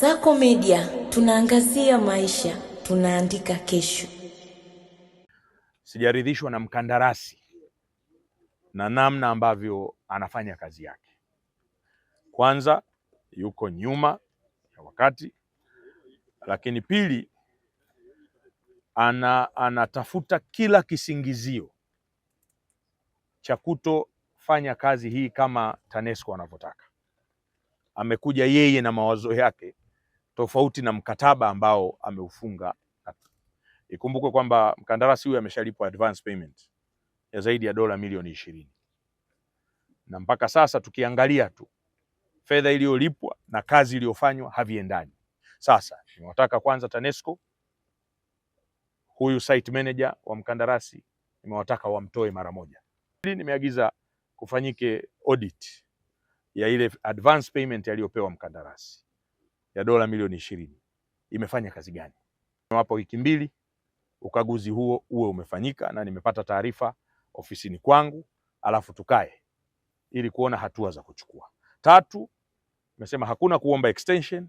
Kasako Media, tunaangazia maisha, tunaandika kesho. Sijaridhishwa na mkandarasi na namna ambavyo anafanya kazi yake. Kwanza, yuko nyuma ya wakati, lakini pili, anatafuta kila kisingizio cha kutofanya kazi hii kama TANESCO wanavyotaka. Amekuja yeye na mawazo yake tofauti na mkataba ambao ameufunga. Ikumbukwe kwamba mkandarasi huyu ameshalipwa advance payment ya zaidi ya dola milioni 20. Na mpaka sasa tukiangalia tu fedha iliyolipwa na kazi iliyofanywa haviendani. Sasa nimewataka kwanza TANESCO, huyu site manager wa mkandarasi nimewataka wamtoe mara moja. Nimeagiza kufanyike audit ya ile advance payment aliyopewa mkandarasi ya dola milioni 20. Imefanya kazi gani? Nimewapa wiki 2 ukaguzi huo uwe umefanyika, na nimepata taarifa ofisini kwangu, alafu tukae ili kuona hatua za kuchukua. 3, nimesema hakuna kuomba extension,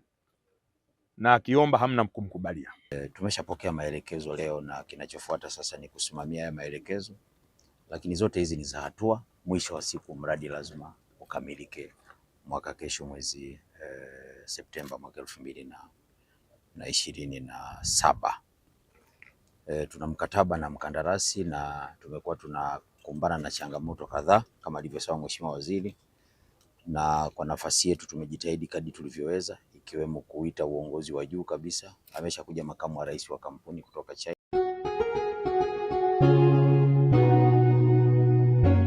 na akiomba hamna kumkubalia. Tumeshapokea maelekezo leo na kinachofuata sasa ni kusimamia haya maelekezo, lakini zote hizi ni za hatua. Mwisho wa siku mradi lazima ukamilike mwaka kesho mwezi Septemba mwaka 2027. Tuna mkataba na mkandarasi na tumekuwa tunakumbana na changamoto kadhaa kama alivyosema Mheshimiwa Waziri, na kwa nafasi yetu tumejitahidi kadri tulivyoweza, ikiwemo kuita uongozi wa juu kabisa. Ameshakuja makamu wa rais wa kampuni kutoka China.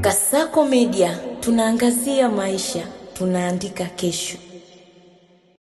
Kasako Media, tunaangazia maisha, tunaandika kesho.